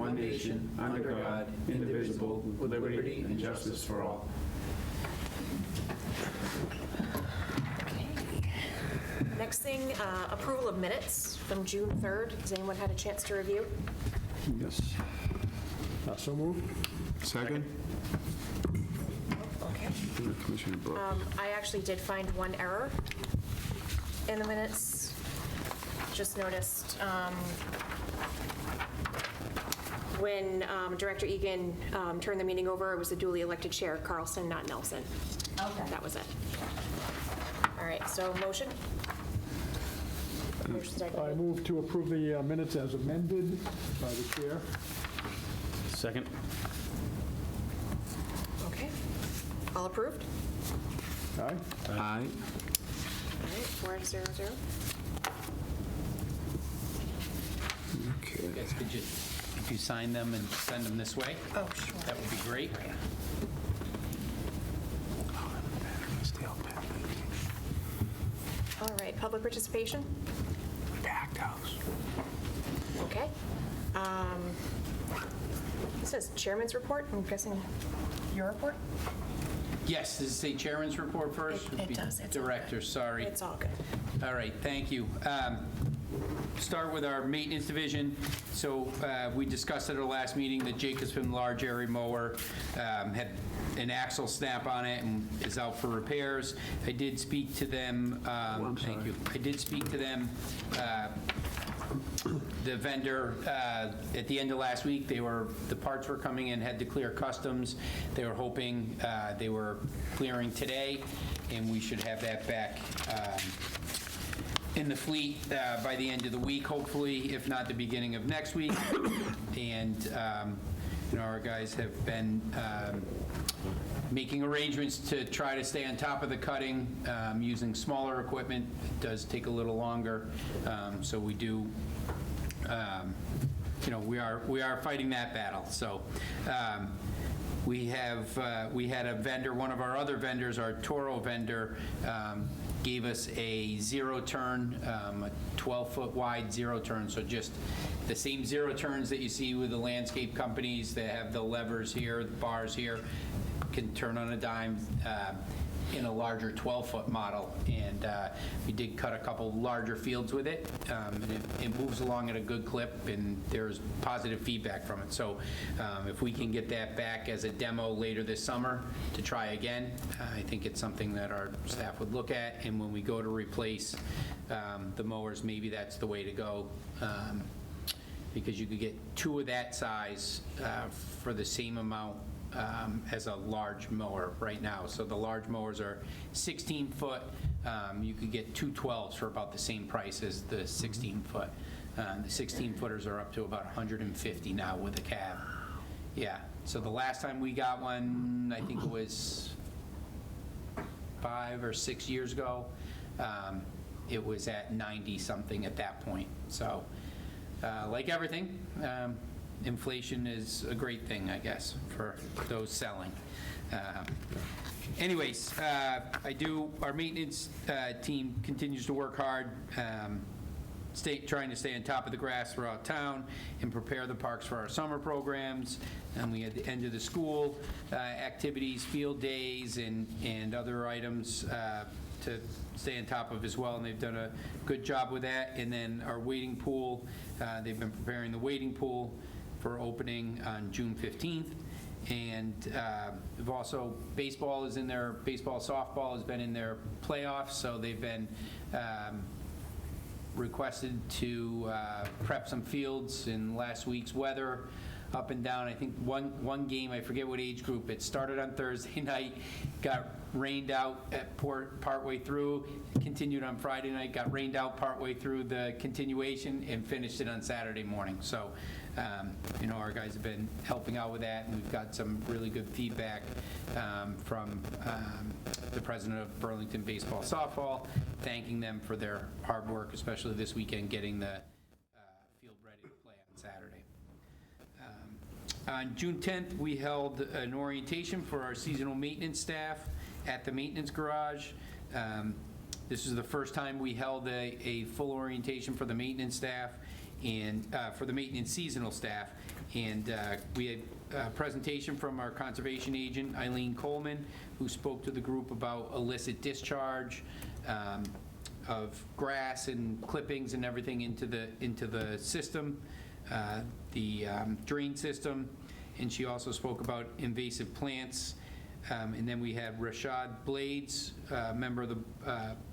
one nation, under God, indivisible, with liberty and justice for all. Next thing, approval of minutes from June 3rd. Has anyone had a chance to review? Yes. So moved. Second? Okay. Commissioner Brooks. I actually did find one error in the minutes. Just noticed when Director Egan turned the meeting over, it was the duly elected chair, Carlson, not Nelson. Okay. That was it. All right, so motion? Motion second. I move to approve the minutes as amended by the chair. Second. Okay. All approved? Aye. Aye. All right, 4-0-0. Okay. You guys could just, if you sign them and send them this way, Oh, sure. that would be great. All right, public participation? Packed house. Okay. This says chairman's report. I'm guessing your report? Yes, does it say chairman's report first? It Would be does. It's all Director, sorry. It's all good. All right, thank you. Start with our maintenance division. So we discussed at our last meeting that Jacobson large area mower had an axle snap on it and is out for repairs. I did speak to them. Thank you. I did speak to them. The vendor, at the end of last week, the parts were coming in, had to clear customs. They were hoping, they were clearing today, and we should have that back in the fleet by the end of the week, hopefully, if not the beginning of next week. And our guys have been making arrangements to try to stay on top of the cutting, using smaller equipment. It does take a little longer, so we do, we are fighting that battle. So we had a vendor, one of our other vendors, our Toro vendor, gave us a zero turn, a 12-foot wide zero turn, so just the same zero turns that you see with the landscape companies that have the levers here, the bars here, can turn on a dime in a larger 12-foot model. And we did cut a couple larger fields with it, and it moves along at a good clip, and there's positive feedback from it. So if we can get that back as a demo later this summer to try again, I think it's something that our staff would look at. And when we go to replace the mowers, maybe that's the way to go, because you could get two of that size for the same amount as a large mower right now. So the large mowers are 16-foot. You could get two 12s for about the same price as the 16-foot. The 16-footers are up to about 150 now with a cab. Yeah, so the last time we got one, I think it was 5 or 6 years ago. It was at 90-something at that point. So like everything, inflation is a great thing, I guess, for those selling. Anyways, our maintenance team continues to work hard, trying to stay on top of the grass throughout town and prepare the parks for our summer programs. And we had the end of the school activities, field days, and other items to stay on top of as well, and they've done a good job with that. And then our wading pool, they've been preparing the wading pool for opening on June 15th. And we've also, baseball, softball has been in their playoffs, so they've been requested to prep some fields in last week's weather, up and down. I think one game, I forget what age group, it started on Thursday night, got rained out at partway through, continued on Friday night, got rained out partway through the continuation, and finished it on Saturday morning. So our guys have been helping out with that, and we've got some really good feedback from the president of Burlington Baseball Softball, thanking them for their hard work, especially this weekend, getting the field ready to play on Saturday. On June 10th, we held an orientation for our seasonal maintenance staff at the maintenance garage. This is the first time we held a full orientation for the maintenance staff, and for the maintenance seasonal staff. And we had a presentation from our conservation agent, Eileen Coleman, who spoke to the group about illicit discharge of grass and clippings and everything into the system, the drain system. And she also spoke about invasive plants. And then we had Rashad Blades, member of the,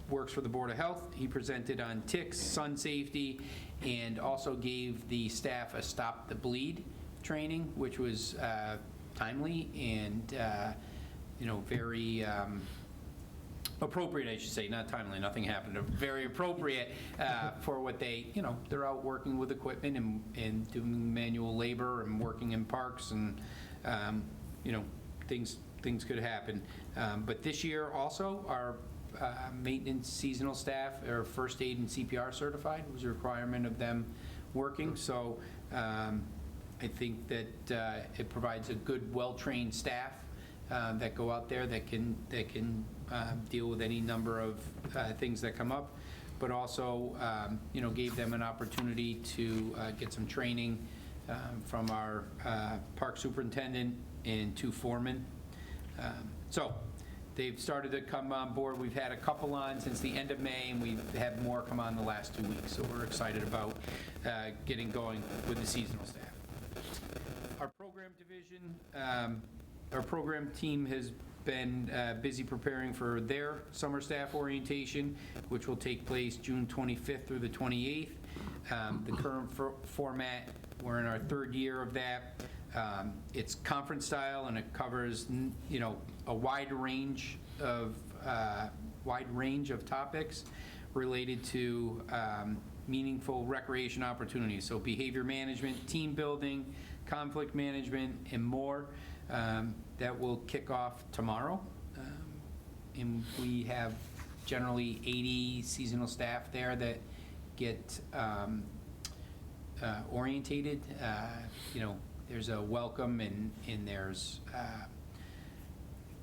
works for the Board of Health. He presented on ticks, sun safety, and also gave the staff a Stop the Bleed training, which was timely and, very appropriate, I should say, not timely, nothing happened, very appropriate for what they, they're out working with equipment and doing manual labor and working in parks and, things could happen. But this year also, our maintenance seasonal staff are first aid and CPR certified. It was a requirement of them working. So I think that it provides a good, well-trained staff that go out there that can deal with any number of things that come up, but also gave them an opportunity to get some training from our park superintendent and 2 foremen. So they've started to come on board. We've had a couple on since the end of May, and we've had more come on the last 2 weeks. So we're excited about getting going with the seasonal staff. Our program division, our program team has been busy preparing for their summer staff orientation, which will take place June 25th through the 28th. The current format, we're in our 3rd year of that. It's conference style, and it covers, a wide range of topics related to meaningful recreation opportunities. So behavior management, team building, conflict management, and more. That will kick off tomorrow. And we have generally 80 seasonal staff there that get orientated. There's a welcome and there's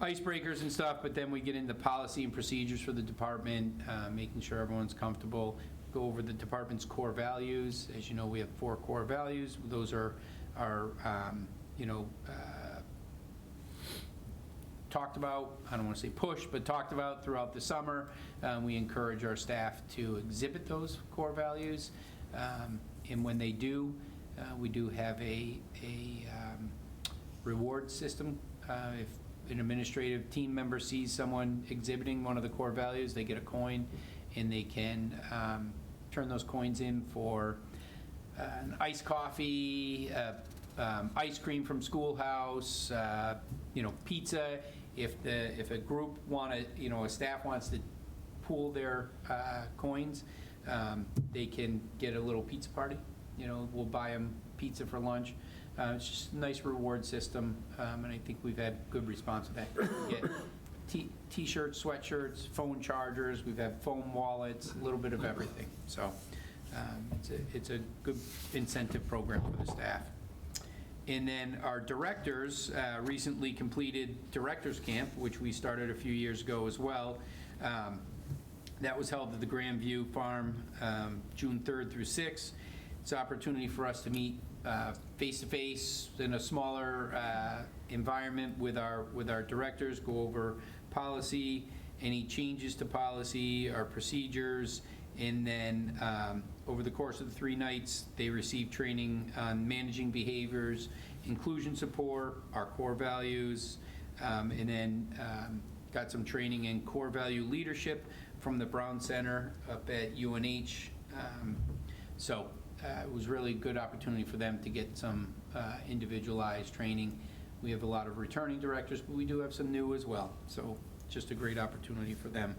icebreakers and stuff, but then we get into policy and procedures for the department, making sure everyone's comfortable, go over the department's core values. As you know, we have 4 core values. Those are talked about, I don't want to say pushed, but talked about throughout the summer. We encourage our staff to exhibit those core values. And when they do, we do have a reward system. If an administrative team member sees someone exhibiting one of the core values, they get a coin, and they can turn those coins in for an iced coffee, ice cream from Schoolhouse, pizza. If a group a staff wants to pool their coins, they can get a little pizza party. We'll buy them pizza for lunch. It's just a nice reward system, and I think we've had good response to that. We get T-shirts, sweatshirts, phone chargers. We've had phone wallets, a little bit of everything. So it's a good incentive program for the staff. And then our directors recently completed Directors Camp, which we started a few years ago as well. That was held at the Grandview Farm June 3rd through 6th. It's an opportunity for us to meet face-to-face in a smaller environment with our directors, go over policy, any changes to policy, our procedures, and then over the course of the 3 nights, they received training on managing behaviors, inclusion support, our core values, and then got some training in core value leadership from the Brown Center up at UNH. So it was really a good opportunity for them to get some individualized training. We have a lot of returning directors, but we do have some new as well. So just a great opportunity for them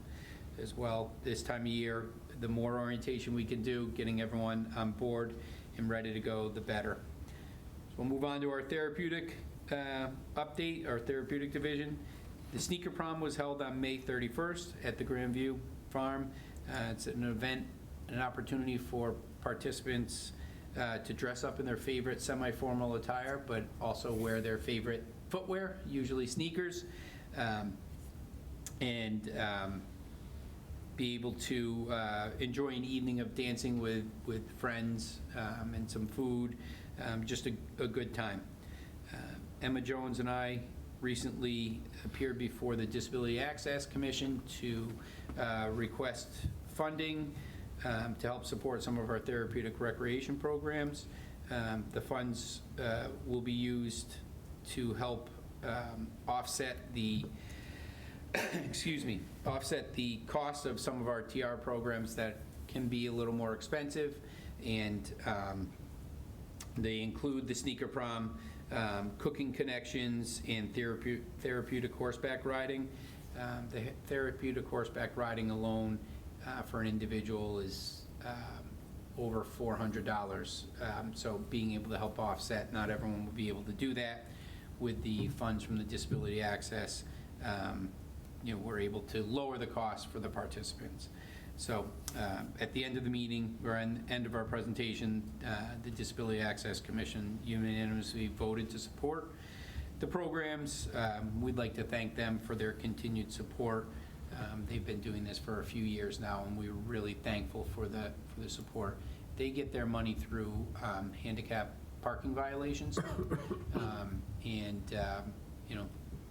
as well. This time of year, the more orientation we can do, getting everyone on board and ready to go, the better. So we'll move on to our therapeutic update, our therapeutic division. The Sneaker Prom was held on May 31st at the Grandview Farm. It's an event, an opportunity for participants to dress up in their favorite semi-formal attire, but also wear their favorite footwear, usually sneakers. be able to enjoy an evening of dancing with friends and some food, just a good time. Emma Jones and I recently appeared before the Disability Access Commission to request funding to help support some of our therapeutic recreation programs. The funds will be used to help offset the offset the cost of some of our TR programs that can be a little more expensive, and they include the sneaker prom, cooking connections, and therapeutic horseback riding. The therapeutic horseback riding alone for an individual is over $400. So being able to help offset, not everyone will be able to do that. With the funds from the Disability Access, we're able to lower the cost for the participants. So at the end of the meeting, or at the end of our presentation, the Disability Access Commission unanimously voted to support the programs. We'd like to thank them for their continued support. They've been doing this for a few years now, and we're really thankful for the support. They get their money through handicap parking violations, and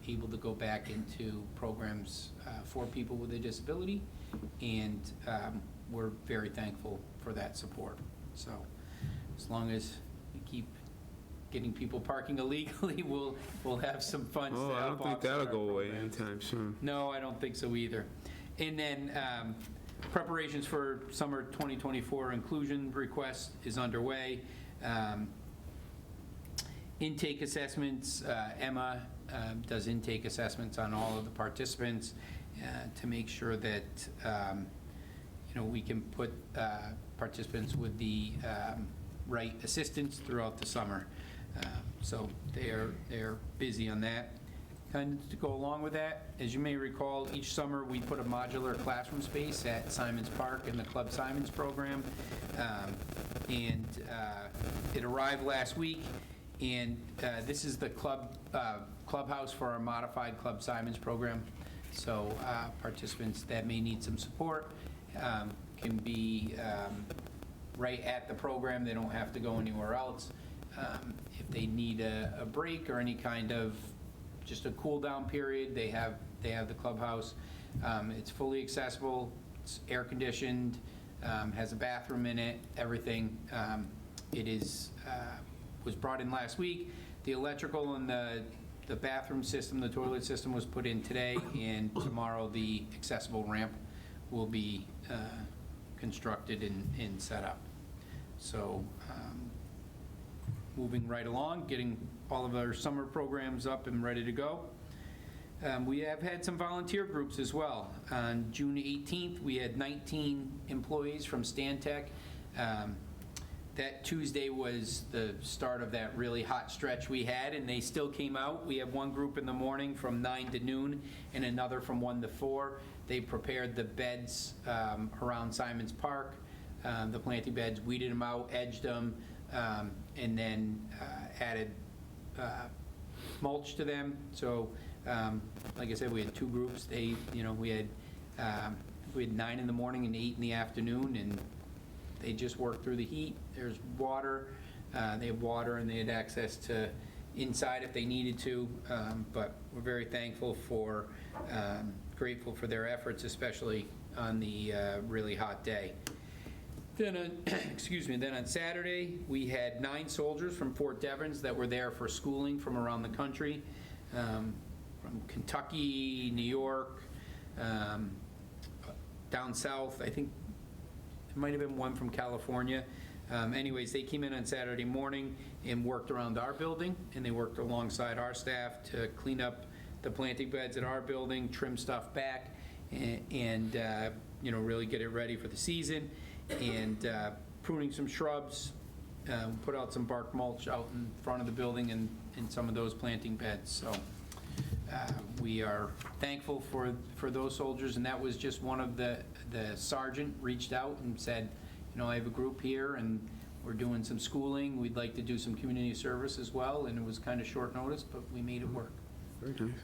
able to go back into programs for people with a disability, and we're very thankful for that support. So as long as we keep getting people parking illegally, we'll have some funds to Oh, I help don't think offset that'll our go away programs. anytime soon. No, I don't think so either. And then preparations for summer 2024 inclusion request is underway. Intake assessments, Emma does intake assessments on all of the participants to make sure that we can put participants with the right assistance throughout the summer. So they're busy on that. Kind of to go along with that, as you may recall, each summer we put a modular classroom space at Simons Park in the Club Simons program. And it arrived last week, and this is the clubhouse for our modified Club Simons program. So participants that may need some support can be right at the program. They don't have to go anywhere else. If they need a break or any kind of just a cool down period, they have the clubhouse. It's fully accessible, it's air conditioned, has a bathroom in it, everything. It was brought in last week. The electrical and the bathroom system, the toilet system was put in today, and tomorrow the accessible ramp will be constructed and set up. So moving right along, getting all of our summer programs up and ready to go. We have had some volunteer groups as well. On June 18th, we had 19 employees from Stantec. That Tuesday was the start of that really hot stretch we had, and they still came out. We have one group in the morning from 9 to noon and another from 1 to 4. They prepared the beds around Simons Park, the planting beds, weeded them out, edged them, and then added mulch to them. So like I said, we had two groups. We had 9 in the morning and 8 in the afternoon, and they just worked through the heat. There's water. They have water, and they had access to inside if they needed to. But we're very thankful grateful for their efforts, especially on the really hot day. Then on Saturday, we had 9 soldiers from Fort Devens that were there for schooling from around the country, from Kentucky, New York, down south. I think it might have been one from California. Anyways, they came in on Saturday morning and worked around our building, and they worked alongside our staff to clean up the planting beds at our building, trim stuff back, and really get it ready for the season. And pruning some shrubs, put out some bark mulch out in front of the building and some of those planting beds. So we are thankful for those soldiers, and that was just one of the sergeant reached out and said, I have a group here and we're doing some schooling. We'd like to do some community service as well, and it was kind of short notice, but we made it work. Very nice.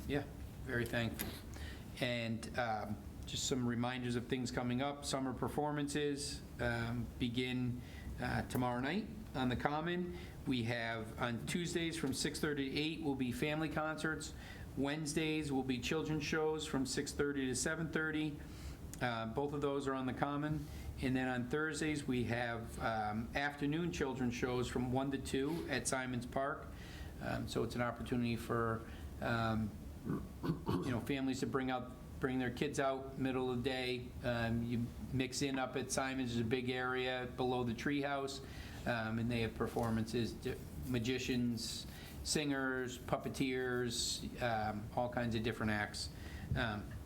Yeah, very thankful. And Just some reminders of things coming up. Summer performances begin tomorrow night on the Common. We have on Tuesdays from 6:30 to 8 will be family concerts. Wednesdays will be children's shows from 6:30 to 7:30. Both of those are on the Common. And then on Thursdays, we have afternoon children's shows from 1 to 2 at Simons Park. So it's an opportunity for families to bring their kids out middle of the day. You mix in up at Simons, there's a big area below the treehouse, and they have performances, magicians, singers, puppeteers, all kinds of different acts.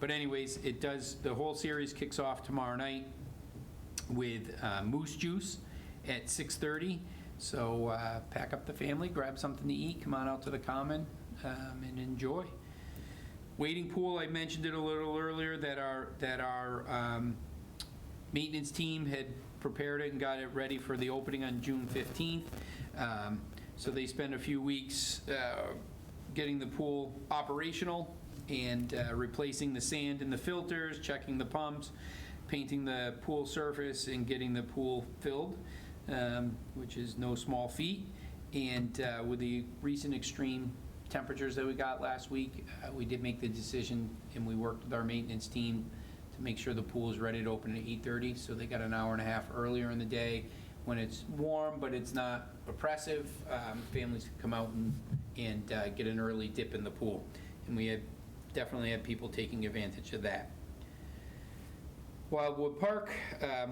But anyways, the whole series kicks off tomorrow night with Moose Juice at 6:30. So pack up the family, grab something to eat, come on out to the Common, and enjoy. Wading pool, I mentioned it a little earlier, that our maintenance team had prepared it and got it ready for the opening on June 15th. So they spent a few weeks getting the pool operational and replacing the sand in the filters, checking the pumps, painting the pool surface, and getting the pool filled, which is no small feat. And with the recent extreme temperatures that we got last week, we did make the decision, and we worked with our maintenance team to make sure the pool is ready to open at 8:30. So they got an hour and a half earlier in the day when it's warm, but it's not oppressive. Families can come out and get an early dip in the pool. And we definitely had people taking advantage of that. Wildwood Park,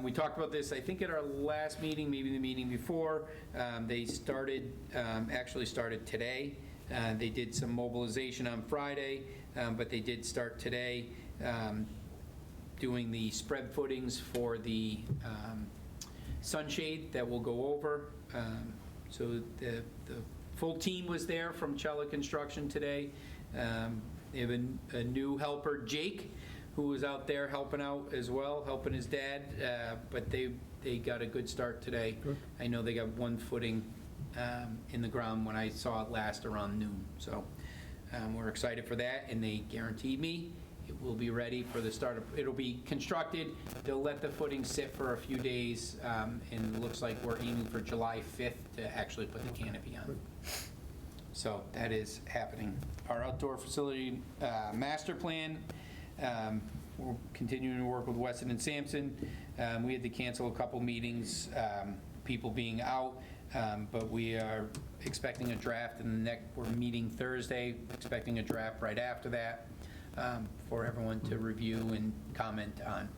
we talked about this, I think, at our last meeting, maybe the meeting before. They actually started today. They did some mobilization on Friday, but they did start today doing the spread footings for the sunshade that will go over. So the full team was there from Cella Construction today. They have a new helper, Jake, who was out there helping out as well, helping his dad, but they got a good start today. Good. I know they got one footing in the ground when I saw it last around noon. So we're excited for that, and they guaranteed me it will be ready for the start of, it'll be constructed. They'll let the footing sit for a few days, and it looks like we're aiming for July 5th to actually put the canopy on. So that is happening. Our outdoor facility master plan, we're continuing to work with Weston and Sampson. We had to cancel a couple meetings, people being out, but we are expecting a draft in we're meeting Thursday, expecting a draft right after that for everyone to review and comment on.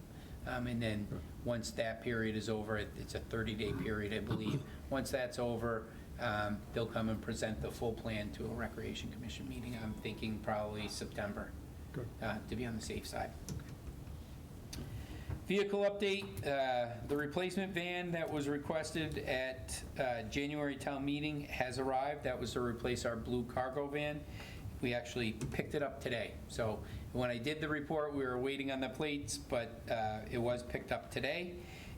And then once that period is over, it's a 30-day period, I believe. Once that's over, they'll come and present the full plan to a Recreation Commission meeting. I'm thinking probably September, Good. to be on the safe side. Vehicle update, the replacement van that was requested at January town meeting has arrived. That was to replace our blue cargo van. We actually picked it up today. So when I did the report, we were waiting on the plates, but it was picked up today.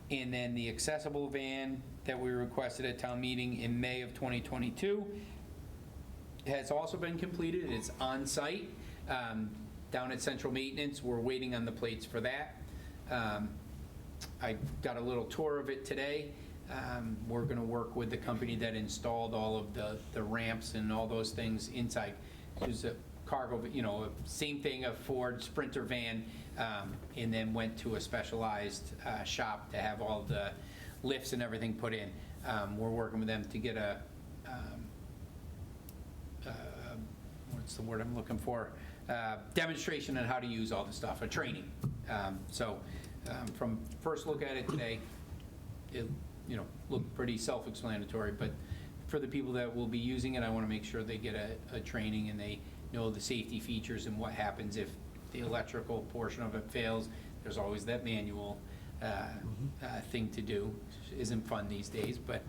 And then the accessible van that we requested at town meeting in May of 2022 has also been completed. It's on site down at Central Maintenance. We're waiting on the plates for that. I got a little tour of it today. We're going to work with the company that installed all of the ramps and all those things inside. It was a cargo, same thing, a Ford Sprinter van, and then went to a specialized shop to have all the lifts and everything put in. We're working with them to get a, what's the word I'm looking for? Demonstration on how to use all the stuff, a training. So from first look at it today, it looked pretty self-explanatory, but for the people that will be using it, I want to make sure they get a training and they know the safety features and what happens if the electrical portion of it fails. There's always that manual thing to do. Isn't fun these days, but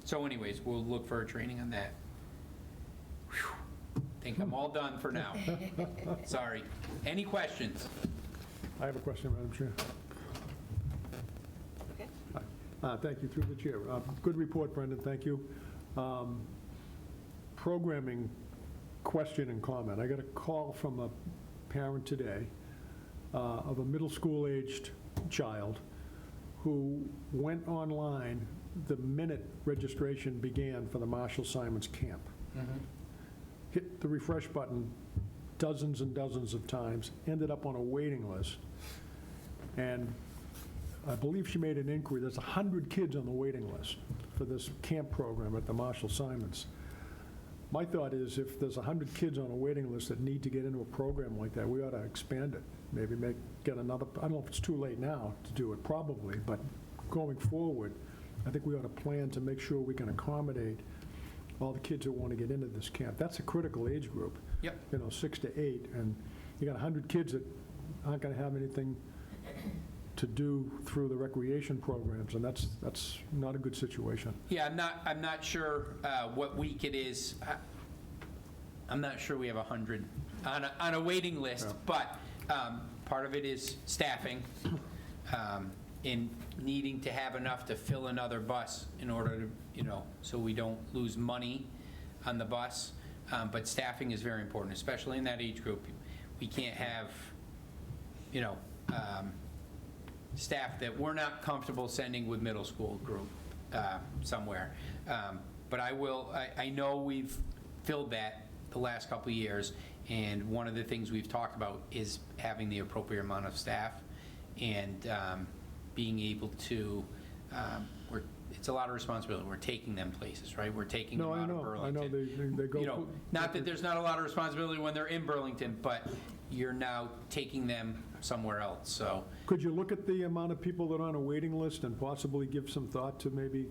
so anyways, we'll look for a training on that. Whew. Think I'm all done for now. Sorry. Any questions? I have a question, Madam Chair. Okay. Thank you, through the chair. Good report, Brendan, thank you. Programming question and comment. I got a call from a parent today of a middle school-aged child who went online the minute registration began for the Marshall Simons camp. Hit the refresh button dozens and dozens of times, ended up on a waiting list, and I believe she made an inquiry. There's 100 kids on the waiting list for this camp program at the Marshall Simons. My thought is, if there's 100 kids on a waiting list that need to get into a program like that, we ought to expand it. Maybe get another, I don't know if it's too late now to do it, probably, but going forward, I think we ought to plan to make sure we can accommodate all the kids who want to get into this camp. That's a critical age group. Yep. 6 to 8, and you got 100 kids that aren't going to have anything to do through the recreation programs, and that's not a good situation. Yeah, I'm not sure what week it is. I'm not sure we have 100 on a waiting list, but part of it is staffing, in needing to have enough to fill another bus in order to, so we don't lose money on the bus. But staffing is very important, especially in that age group. We can't have, staff that we're not comfortable sending with middle school group somewhere. But I know we've filled that the last couple of years, and one of the things we've talked about is having the appropriate amount of staff and being able to, it's a lot of responsibility. We're taking them places, right? We're taking them out of Burlington. I know, they go. Not that there's not a lot of responsibility when they're in Burlington, but you're now taking them somewhere else, so. Could you look at the amount of people that are on a waiting list and possibly give some thought to maybe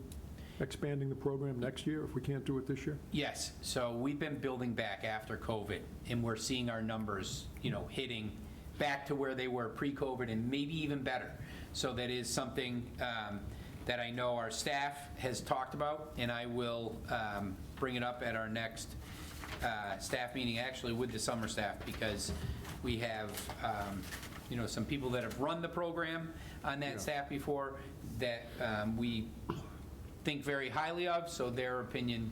expanding the program next year if we can't do it this year? Yes, so we've been building back after COVID, and we're seeing our numbers, hitting back to where they were pre-COVID and maybe even better. So that is something that I know our staff has talked about, and I will bring it up at our next staff meeting, actually with the summer staff, because we have some people that have run the program on that staff before that we think very highly of, so their opinion,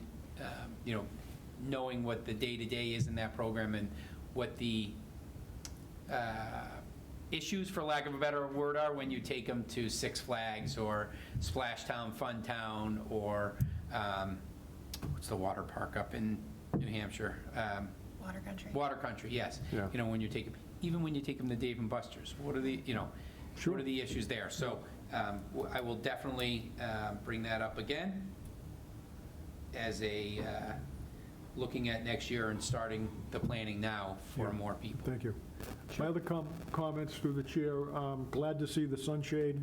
knowing what the day-to-day is in that program and what the issues, for lack of a better word, are when you take them to Six Flags or Splash Town, Fun Town, or what's the water park up in New Hampshire? Water Country. Water Country, yes. Yeah. When you take them, even when you take them to Dave and Buster's, what are the, Sure. what are the issues there? So I will definitely bring that up again as a, looking at next year and starting the planning now for more people. Thank you. My other comments through the chair, glad to see the sunshade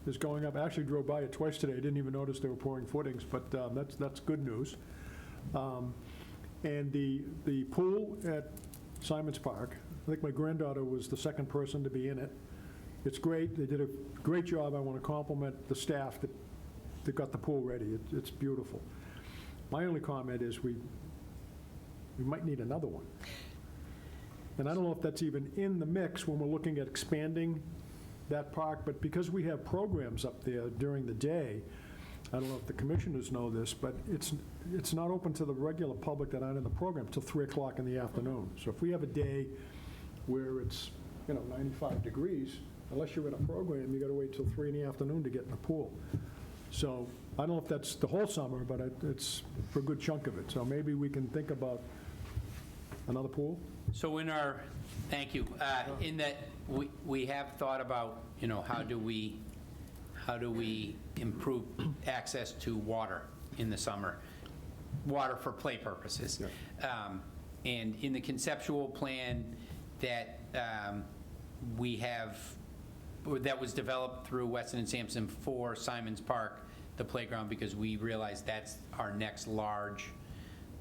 is going up. I actually drove by it twice today. I didn't even notice they were pouring footings, but that's good news. And the pool at Simons Park, I think my granddaughter was the second person to be in it. It's great. They did a great job. I want to compliment the staff that got the pool ready. It's beautiful. My only comment is we might need another one. And I don't know if that's even in the mix when we're looking at expanding that park, but because we have programs up there during the day, I don't know if the commissioners know this, but it's not open to the regular public that aren't in the program till 3 o'clock in the afternoon. So if we have a day where it's 95 degrees, unless you're in a program, you got to wait till 3 in the afternoon to get in the pool. So I don't know if that's the whole summer, but it's for a good chunk of it. So maybe we can think about another pool. So in our, thank you, in that we have thought about, how do we improve access to water in the summer, water for play purposes. And in the conceptual plan that we have, or that was developed through Weston and Sampson for Simons Park, the playground, because we realized that's our next large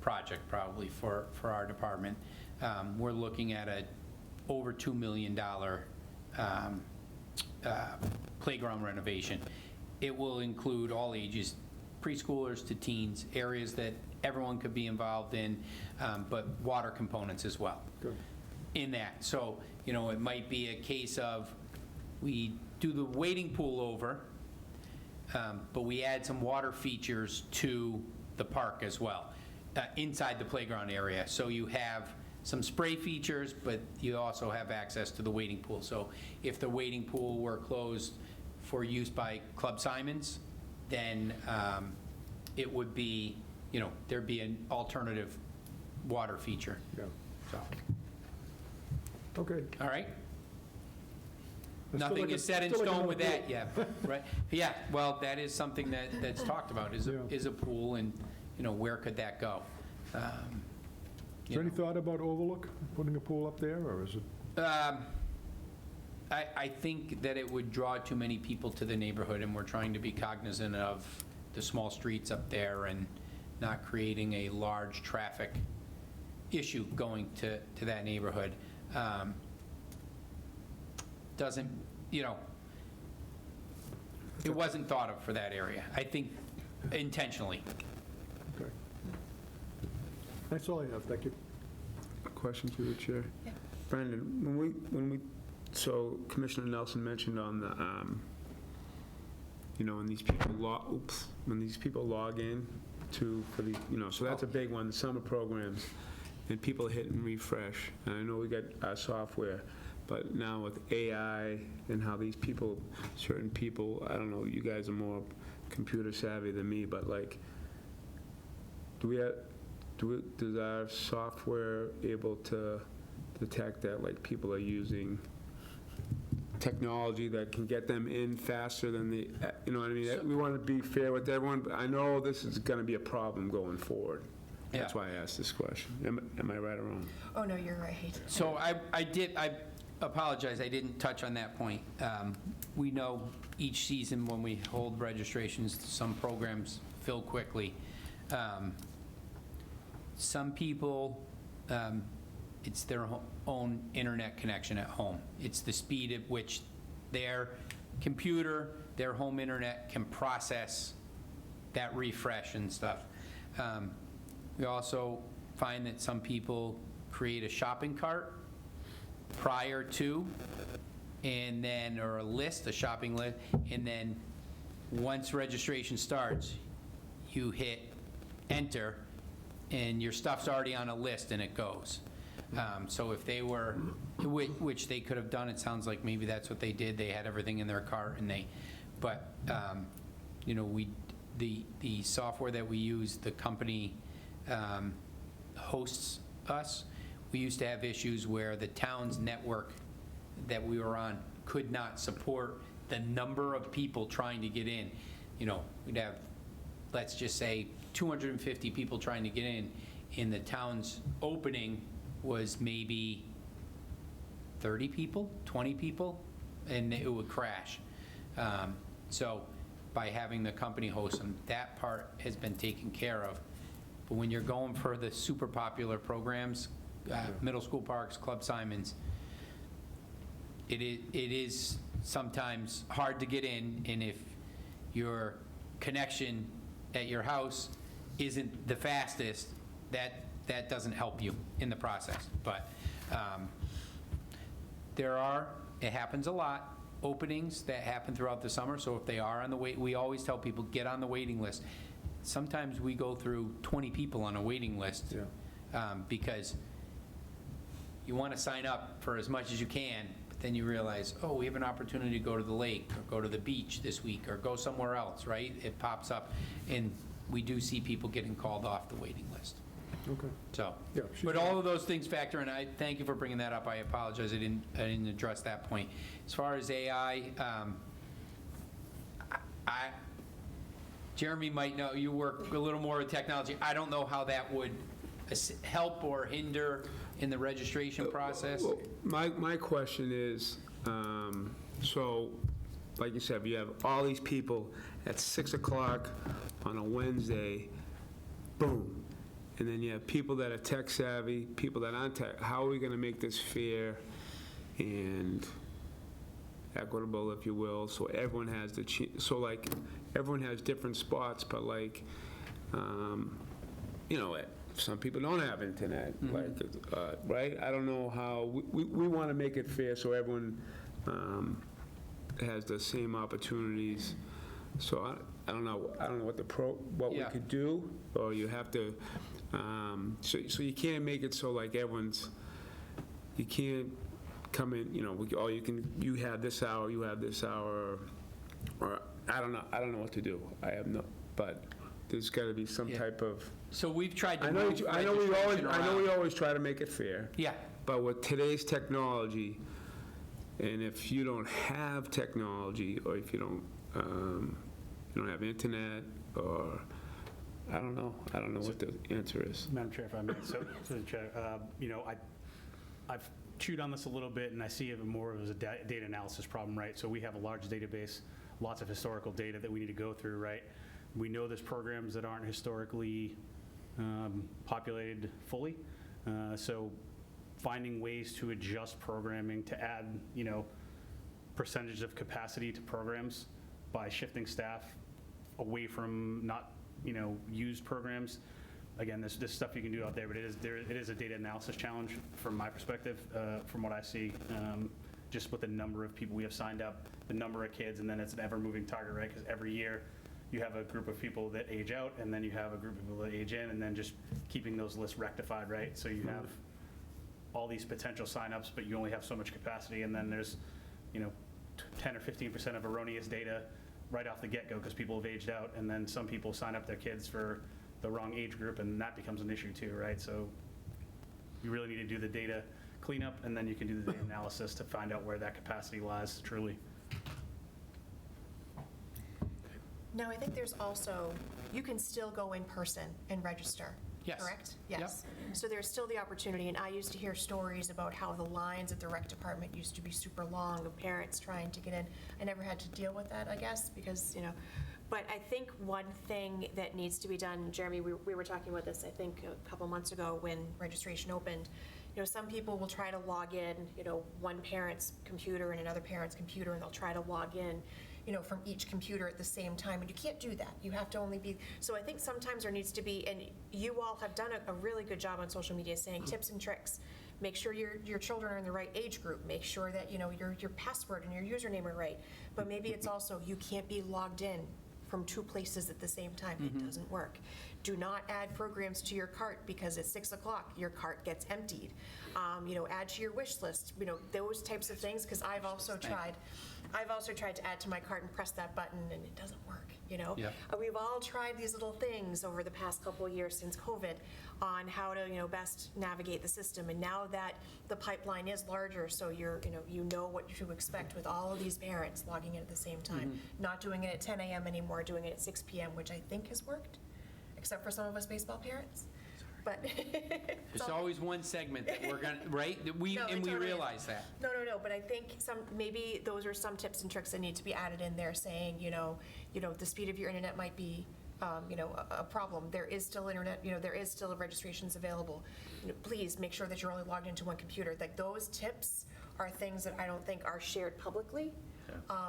project probably for our department. We're looking at over $2 million playground renovation. It will include all ages, preschoolers to teens, areas that everyone could be involved in, but water components as well. Good. In that. So, it might be a case of we do the wading pool over, but we add some water features to the park as well, inside the playground area. So you have some spray features, but you also have access to the wading pool. So if the wading pool were closed for use by Club Simons, then it would be, there'd be an alternative water feature. Yeah, So, okay. all right? It's still Nothing like is set in still like stone another with that pool. yet, right? Yeah, well, that is something that's talked about, is Yeah. a pool, and, where could that go? Is there any thought about Overlook, putting a pool up there, or is it? I think that it would draw too many people to the neighborhood, and we're trying to be cognizant of the small streets up there and not creating a large traffic issue going to that neighborhood. Doesn't, it wasn't thought of for that area, I think intentionally. Okay. That's all I have, thank you. A question through the chair. Brandon, when we, so Commissioner Nelson mentioned on the, when these people when these people log in for the, so that's a big one, the summer programs, and people hit and refresh. And I know we got our software, but now with AI and how these people, certain people, I don't know, you guys are more computer savvy than me, but like, does our software able to detect that, like, people are using technology that can get them in faster than the, you know what I mean? We want to be fair with everyone, but I know this is going to be a problem going forward. That's Yeah. why I asked this question. Am I right or wrong? Oh, no, you're right. So I apologize, I didn't touch on that point. We know each season when we hold registrations, some programs fill quickly. Some people, it's their own internet connection at home. It's the speed at which their computer, their home internet can process that refresh and stuff. We also find that some people create a shopping cart prior to, and then, or a shopping list, and then once registration starts, you hit enter, and your stuff's already on a list and it goes. So if they were, which they could have done, it sounds like maybe that's what they did, they had everything in their cart and but, the software that we use, the company hosts us. We used to have issues where the town's network that we were on could not support the number of people trying to get in. We'd have, let's just say, 250 people trying to get in the town's opening was maybe 30 people, 20 people, and it would crash. So by having the company host them, that part has been taken care of. But when you're going for the super popular programs, Middle School Parks, Club Simons, it is sometimes hard to get in, and if your connection at your house isn't the fastest, that doesn't help you in the process. But it happens a lot, openings that happen throughout the summer, so if they are on the wait, we always tell people, get on the waiting list. Sometimes we go through 20 people on a waiting list. Because you want to sign up for as much as you can, but then you realize, oh, we have an opportunity to go to the lake, or go to the beach this week, or go somewhere else, right? It pops up, and we do see people getting called off the waiting list. Okay. So, Yeah, but all of those things factor in. I thank you for bringing that up. I apologize, I didn't address that point. As far as AI, Jeremy might know, you work a little more with technology. I don't know how that would help or hinder in the registration process. Well, my question is, so, like you said, you have all these people at 6 o'clock on a Wednesday, boom. And then you have people that are tech savvy, people that aren't tech. How are we going to make this fair and equitable, if you will, so everyone has the so like everyone has different spots, but like some people don't have internet, like right? I don't know how we want to make it fair so everyone has the same opportunities. So I don't know what we could do, or you have to So you can't make it so like everyone's, you can't come in, oh, you have this hour, or I don't know what to do. I have no, but there's got to be some Yeah. type of, So we've tried to I know move we registration around. always try to make it fair. Yeah, But with today's technology, and if you don't have technology, or if you don't have internet, or, I don't know what the answer is. Madam Chair, if I may. So, through the chair, I've chewed on this a little bit, and I see it more as a data analysis problem, right? So we have a large database, lots of historical data that we need to go through, right? We know there's programs that aren't historically populated fully. So finding ways to adjust programming to add, percentage of capacity to programs by shifting staff away from not, used programs. Again, there's stuff you can do out there, but it is a data analysis challenge from my perspective, from what I see, just with the number of people we have signed up, the number of kids, and then it's an ever-moving target, right? Because every year you have a group of people that age out, and then you have a group of people that age in, and then just keeping those lists rectified, right? So you have all these potential signups, but you only have so much capacity, and then there's, 10 or 15% of erroneous data right off the get-go because people have aged out, and then some people sign up their kids for the wrong age group, and that becomes an issue too, right? So you really need to do the data cleanup, and then you can do the data analysis to find out where that capacity lies truly. No, I think there's also, you can still go in person and register. Yes. Correct? Yep. Yes. So there's still the opportunity, and I used to hear stories about how the lines at the rec department used to be super long of parents trying to get in. I never had to deal with that, I guess, because, but I think one thing that needs to be done, Jeremy, we were talking about this, I think, a couple months ago when registration opened. Some people will try to log in, one parent's computer and another parent's computer, and they'll try to log in, from each computer at the same time, and you can't do that. You have to only be, so I think sometimes there needs to be, and you all have done a really good job on social media saying tips and tricks. Make sure your children are in the right age group. Make sure that, your password and your username are right. But maybe it's also, you can't be logged in from two places at the same time. It doesn't work. Do not add programs to your cart because at 6 o'clock your cart gets emptied. Add to your wish list, those types of things, because I've also tried to add to my cart and press that button and it doesn't work, Yeah. We've all tried these little things over the past couple of years since COVID on how to, best navigate the system. And now that the pipeline is larger, so you know what to expect with all of these parents logging in at the same time, not doing it at 10 a.m. anymore, doing it at 6 p.m., which I think has worked, except for some of us baseball parents. But There's always one segment that we're going to, right? That we No, I And we totally- realize that. No, but I think maybe those are some tips and tricks that need to be added in there saying, the speed of your internet might be, a problem. There is still internet, there is still registrations available. Please make sure that you're only logged into one computer. Like those tips are things that I don't think are shared publicly,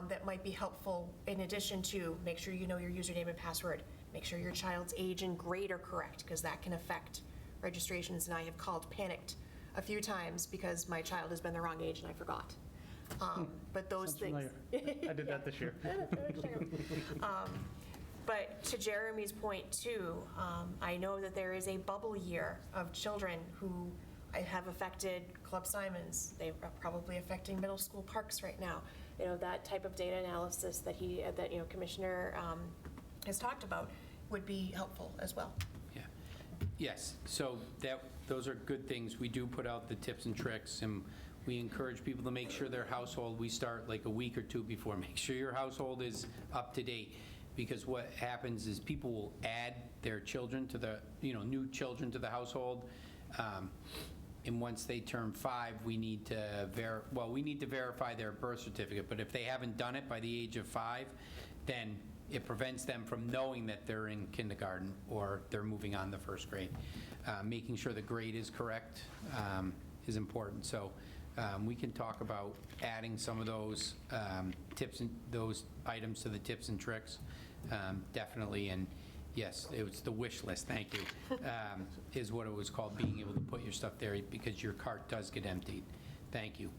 that might be helpful in addition to make sure you know your username and password. Make sure your child's age and grade are correct because that can affect registrations. And I have called panicked a few times because my child has been the wrong age and I forgot. But those things. I did that this year. But to Jeremy's point too, I know that there is a bubble year of children who have affected Club Simons. They are probably affecting middle school parks right now. That type of data analysis that Commissioner has talked about would be helpful as well. Yeah. Yes, so those are good things. We do put out the tips and tricks, and we encourage people to make sure their household, we start like a week or two before, make sure your household is up to date. Because what happens is people will add their children to the, new children to the household. And once they turn 5, we need to verify their birth certificate. But if they haven't done it by the age of 5, then it prevents them from knowing that they're in kindergarten or they're moving on to first grade. Making sure the grade is correct is important. So we can talk about adding some of those tips and those items to the tips and tricks, definitely. And yes, it was the wish list, thank you, is what it was called, being able to put your stuff there because your cart does get emptied. Thank you.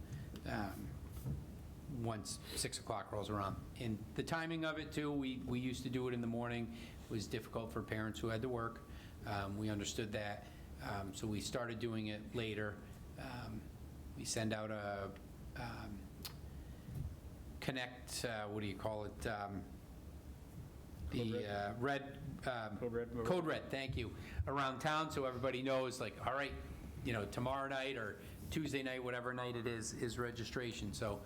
Once 6 o'clock rolls around. And the timing of it too, we used to do it in the morning. It was difficult for parents who had to work. We understood that, so we started doing it later. We send out a connect, what do you call it? Red. Code Red. Code Red, thank you, around town, so everybody knows, like, all right, tomorrow night or Tuesday night, whatever night it is registration. So,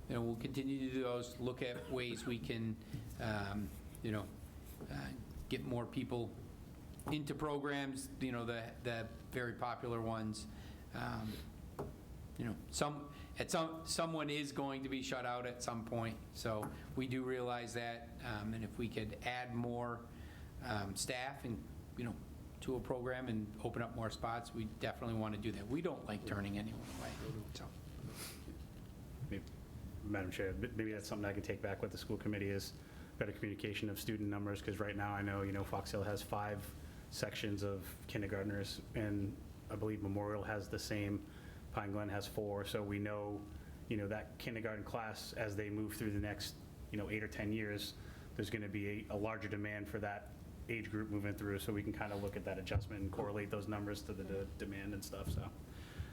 we'll continue to do those, look at ways we can, get more people into programs, the very popular ones. Someone is going to be shut out at some point, so we do realize that, and if we could add more staff and, to a program and open up more spots, we definitely want to do that. We don't like turning anyone away, so. Madam Chair, maybe that's something I can take back with the school committee is better communication of student numbers, because right now I know, Fox Hill has 5 sections of kindergartners, and I believe Memorial has the same, Pine Glen has 4, so we know, that kindergarten class, as they move through the next, 8 or 10 years, there's going to be a larger demand for that age group moving through, so we can kind of look at that adjustment and correlate those numbers to the demand and stuff, so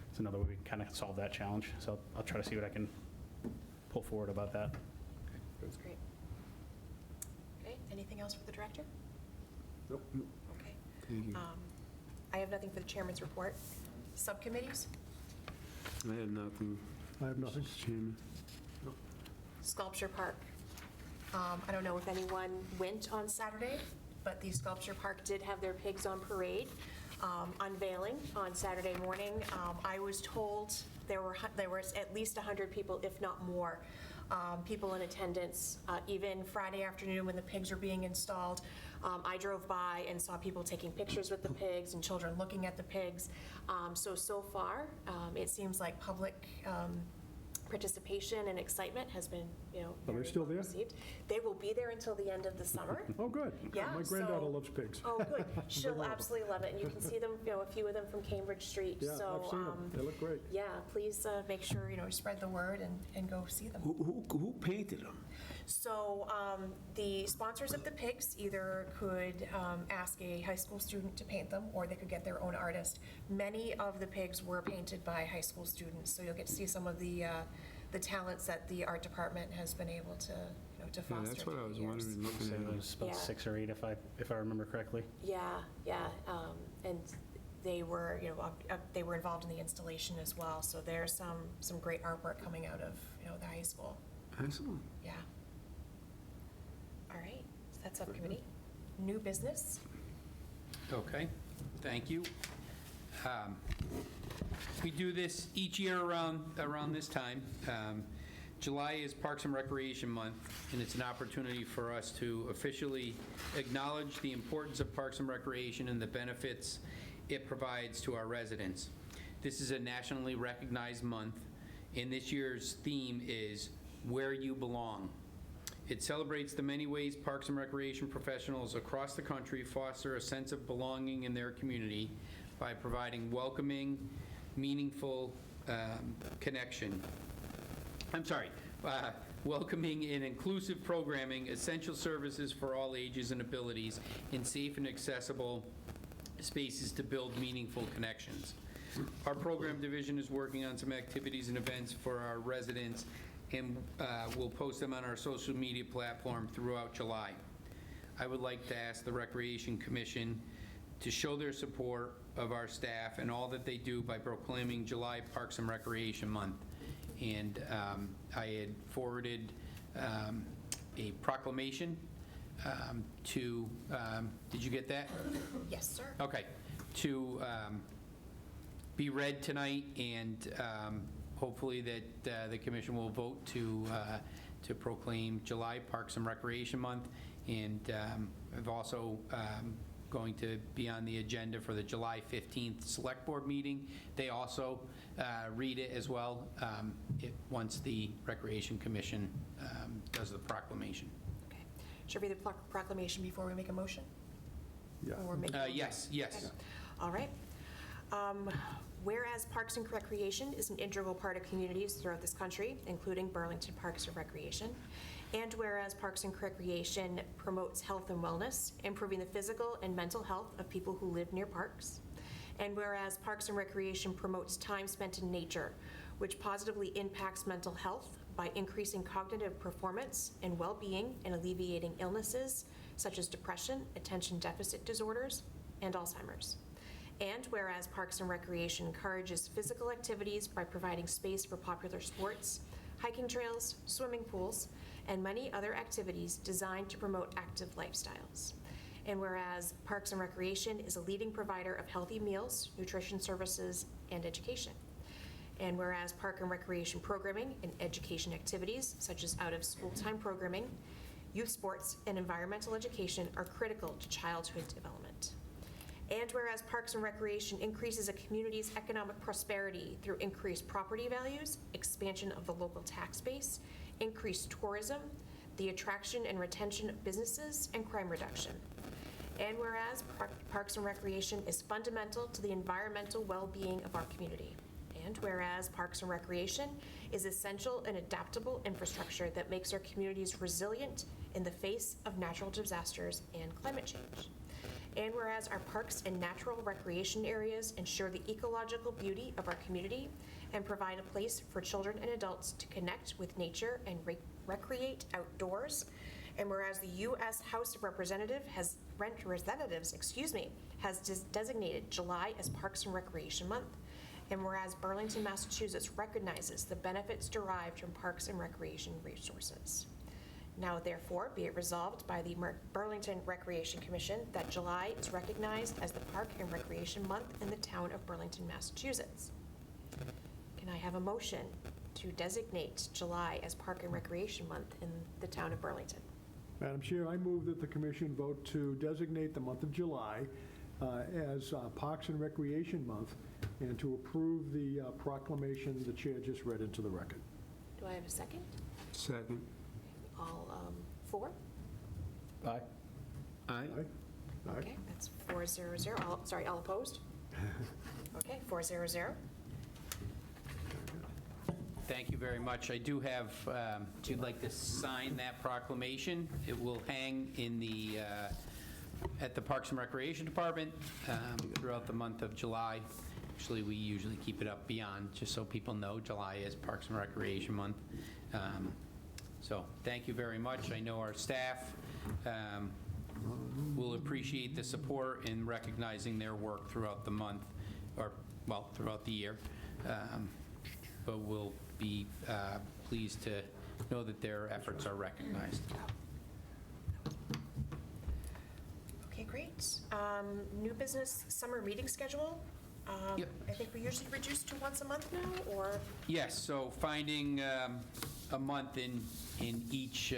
it's another way we can kind of solve that challenge. So I'll try to see what I can pull forward about that. That's great. Okay, anything else for the director? Nope. Okay. Thank you. I have nothing for the chairman's report. Subcommittees? I have nothing, I have nothing. Mr. Chairman. Sculpture Park. I don't know if anyone went on Saturday, but the Sculpture Park did have their pigs on parade unveiling on Saturday morning. I was told there were at least 100 people, if not more, people in attendance. Even Friday afternoon when the pigs were being installed, I drove by and saw people taking pictures with the pigs and children looking at the pigs. So far, it seems like public participation and excitement has been, Are very they still well there? received. They will be there until the end of the summer. Oh, good. Yeah, My granddaughter so- loves pigs. Oh, good. She'll Bring her over. absolutely love it. And you can see them, a few of them from Cambridge Street. Yeah, So, I've seen them. They look great. yeah, please make sure, spread the word and go see them. Who painted them? So the sponsors of the pigs either could ask a high school student to paint them, or they could get their own artist. Many of the pigs were painted by high school students, so you'll get to see some of the talents that the art department has been able to, to Yeah, foster. that's what I through was the years. wondering, looking So at it them. was about Yeah. 6 or 8, if I remember correctly. Yeah, and they were, they were involved in the installation as well. So there's some great artwork coming out of, the high school. Excellent. Yeah. All right, so that's subcommittee. New business. Okay, thank you. We do this each year around this time. July is Parks and Recreation Month, and it's an opportunity for us to officially acknowledge the importance of Parks and Recreation and the benefits it provides to our residents. This is a nationally recognized month, and this year's theme is Where You Belong. It celebrates the many ways Parks and Recreation professionals across the country foster a sense of belonging in their community by providing welcoming, meaningful welcoming and inclusive programming, essential services for all ages and abilities, and safe and accessible spaces to build meaningful connections. Our program division is working on some activities and events for our residents, and we'll post them on our social media platform throughout July. I would like to ask the Recreation Commission to show their support of our staff and all that they do by proclaiming July Parks and Recreation Month. And I had forwarded a proclamation to, did you get that? Yes, sir. Okay, to be read tonight, and hopefully that the commission will vote to proclaim July Parks and Recreation Month. And I've also going to be on the agenda for the July 15th Select Board meeting. They also read it as well once the Recreation Commission does the proclamation. Okay. Should I read the proclamation before we make a motion? Yeah. Or make a motion? Yes. Okay. All right. Whereas Parks and Recreation is an integral part of communities throughout this country, including Burlington Parks and Recreation, and whereas Parks and Recreation promotes health and wellness, improving the physical and mental health of people who live near parks, and whereas Parks and Recreation promotes time spent in nature, which positively impacts mental health by increasing cognitive performance and well-being and alleviating illnesses such as depression, attention deficit disorders, and Alzheimer's. And whereas Parks and Recreation encourages physical activities by providing space for popular sports, hiking trails, swimming pools, and many other activities designed to promote active lifestyles. And whereas Parks and Recreation is a leading provider of healthy meals, nutrition services, and education. And whereas Park and Recreation programming and education activities, such as out-of-school time programming, youth sports, and environmental education are critical to childhood development. And whereas Parks and Recreation increases a community's economic prosperity through increased property values, expansion of the local tax base, increased tourism, the attraction and retention of businesses, and crime reduction. And whereas Parks and Recreation is fundamental to the environmental well-being of our community. And whereas Parks and Recreation is essential and adaptable infrastructure that makes our communities resilient in the face of natural disasters and climate change. And whereas our parks and natural recreation areas ensure the ecological beauty of our community and provide a place for children and adults to connect with nature and recreate outdoors. And whereas the U.S. House of Representatives has designated July as Parks and Recreation Month. And whereas Burlington, Massachusetts recognizes the benefits derived from parks and recreation resources. Now therefore be it resolved by the Burlington Recreation Commission that July is recognized as the Park and Recreation Month in the town of Burlington, Massachusetts. Can I have a motion to designate July as Park and Recreation Month in the town of Burlington? Madam Chair, I move that the commission vote to designate the month of July as Parks and Recreation Month and to approve the proclamation the chair just read into the record. Do I have a second? Second. All four? Aye. Aye. Aye? Aye. Okay, that's 400. All opposed? Okay, 400. Thank you very much. I do have, if you'd like to sign that proclamation, it will hang in the, at the Parks and Recreation Department throughout the month of July. Actually, we usually keep it up beyond, just so people know July is Parks and Recreation Month. So thank you very much. I know our staff will appreciate the support in recognizing their work throughout the month, or, well, throughout the year. But we'll be pleased to know that their efforts are recognized. Okay, great. New business summer meeting schedule. Yep. I think we usually reduce to once a month now, or? Yes, so finding a month in each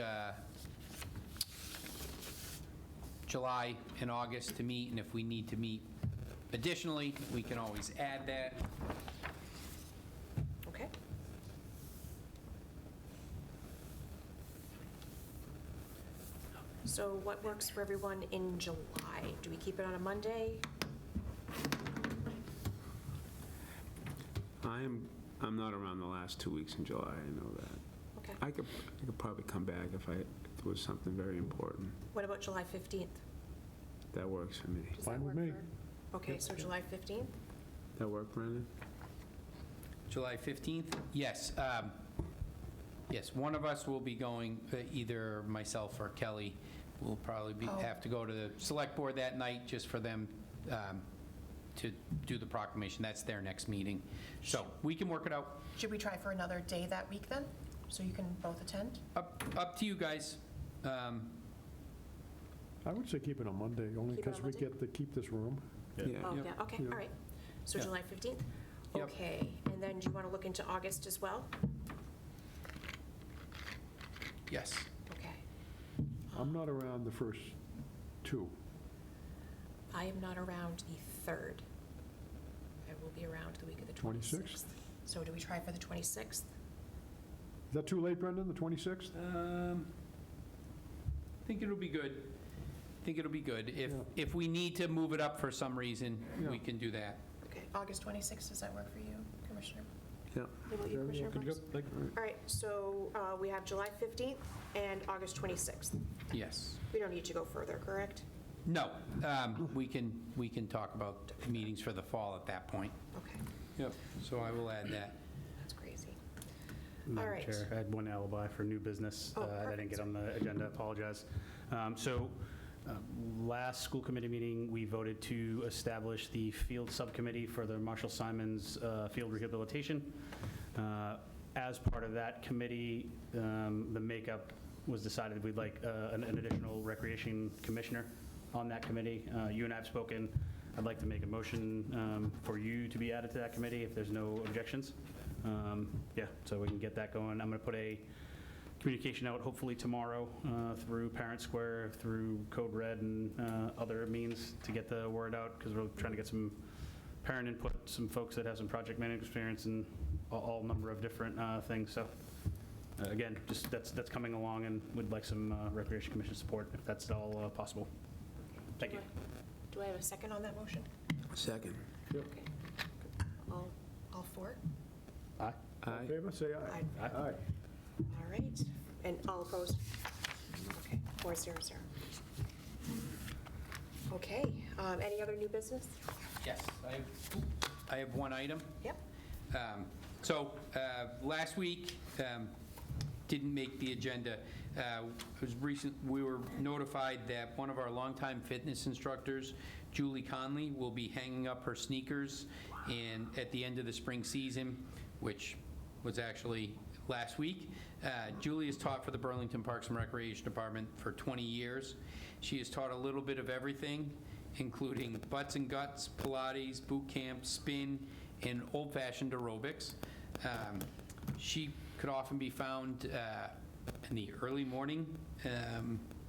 July and August to meet, and if we need to meet additionally, we can always add that. Okay. So what works for everyone in July? Do we keep it on a Monday? I'm not around the last 2 weeks in July, I know that. Okay. I could probably come back if there was something very important. What about July 15th? That works for me. Does Fine that with work me. for- Okay, so July 15th? That work, Brendan? July 15th? Yes. Yes, one of us will be going, either myself or Kelly will probably Oh. have to go to the select board that night just for them to do the proclamation. That's their next meeting. So we can work it out. Should we try for another day that week then, so you can both attend? Up to you guys. I would say keep it on Monday, only Keep it on because we Monday? get to keep this room. Yeah. Oh, Yep. yeah, okay, Yeah. all right. So Yep. July 15th? Yep. Okay, and then do you want to look into August as well? Yes. Okay. I'm not around the first two. I am not around the 3rd. I will be around the week of the 26th. 26th? So do we try for the 26th? Is that too late, Brendan, the 26th? I think it'll be good. I think it'll be good. Yeah. If we need to move it up for some reason, we Yeah. can do that. Okay. August 26th, does that work for you, Commissioner? Yeah. How about you, Commissioner Brooks? All right, so we have July 15th and August 26th. Yes. We don't need to go further, correct? No, we can talk about meetings for the fall at that point. Okay, Yep. So I will add that. that's crazy. Madam right. Chair, I had one alibi for new business Oh, that I didn't get on the agenda, apologize. Last school committee meeting, we voted to establish the field subcommittee for the Marshall Simons field rehabilitation. As part of that committee, the makeup was decided we'd like an additional recreation commissioner on that committee. You and I have spoken. I'd like to make a motion for you to be added to that committee if there's no objections. Yeah, so we can get that going. I'm going to put a communication out hopefully tomorrow through Parent Square, through Code Red, and other means to get the word out, because we're trying to get some parent input, some folks that have some project management experience, and all number of different things. So again, just that's coming along, and would like some Recreation Commission support if that's at all possible. Thank you. Do I have a second on that motion? Second. Okay. All four? Aye. All in favor, say aye. Aye. Aye. All right, and all opposed? Okay, 4-0-0. Okay, any other new business? Yes. I have one item. Yep. Last week, didn't make the agenda. We were notified that one of our longtime fitness instructors, Julie Conley, will be hanging up her sneakers at the end of the spring season, which was actually last week. Julie has taught for the Burlington Parks and Recreation Department for 20 years. She has taught a little bit of everything, including butts and guts, Pilates, boot camp, spin, and old-fashioned aerobics. She could often be found in the early morning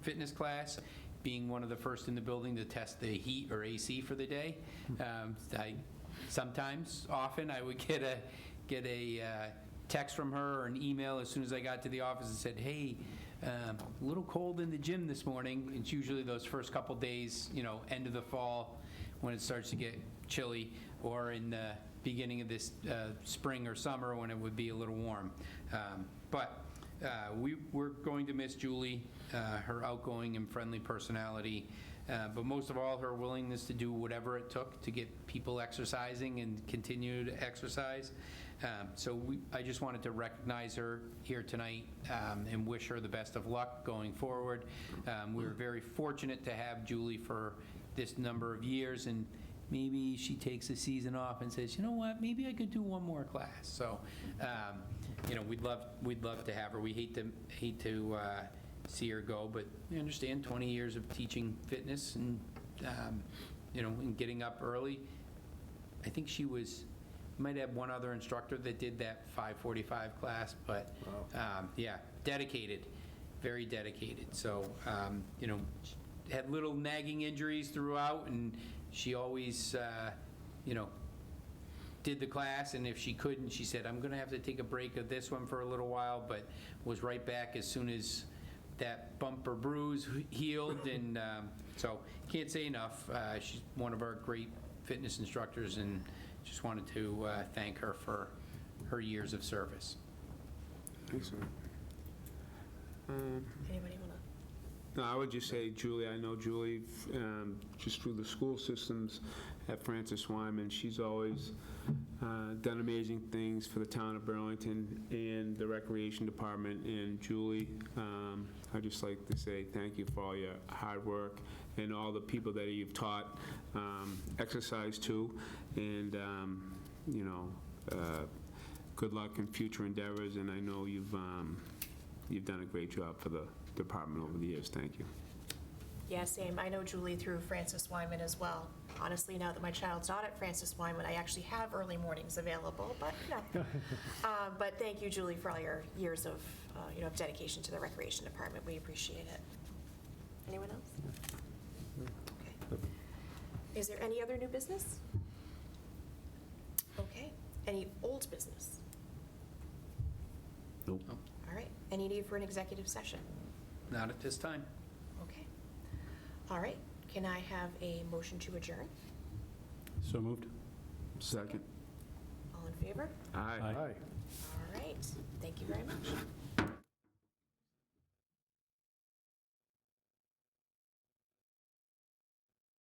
fitness class, being one of the first in the building to test the heat or AC for the day. Often, I would get a text from her or an email as soon as I got to the office and said, hey, a little cold in the gym this morning. It's usually those first couple days, end of the fall when it starts to get chilly, or in the beginning of this spring or summer when it would be a little warm. We're going to miss Julie, her outgoing and friendly personality, but most of all, her willingness to do whatever it took to get people exercising and continue to exercise. I just wanted to recognize her here tonight and wish her the best of luck going forward. We were very fortunate to have Julie for this number of years, and maybe she takes a season off and says, you know what, maybe I could do one more class. So, we'd love to have her. We hate to see her go, but we understand 20 years of teaching fitness and, and getting up early. I think she might have one other instructor that did that 5:45 class, but dedicated, very dedicated. So, had little nagging injuries throughout, and she always, did the class, and if she couldn't, she said, I'm going to have to take a break of this one for a little while, but was right back as soon as that bump or bruise healed, and so can't say enough. She's one of our great fitness instructors, and just wanted to thank her for her years of service. Excellent. Anybody want No, I would just say, Julie, I know Julie just through the school systems at Francis Wyman. She's always done amazing things for the town of Burlington and the Recreation Department. And Julie, I'd just like to say thank you for all your hard work and all the people that you've taught exercise to. And, good luck in future endeavors. And I know you've done a great job for the department over the years. Thank you. Yeah, same. I know Julie through Francis Wyman as well. Honestly, now that my child's not at Francis Wyman, I actually have early mornings available, but no. But thank you, Julie, for all your years of, dedication to the Recreation Department. We appreciate it. Anyone else? Okay. Is there any other new business? Okay. Any old business? Nope. All right. Any need for an executive session? Not at this time. Okay. All right. Can I have a motion to adjourn? So moved. Second. All in favor? Aye. Aye. All right, thank you very much.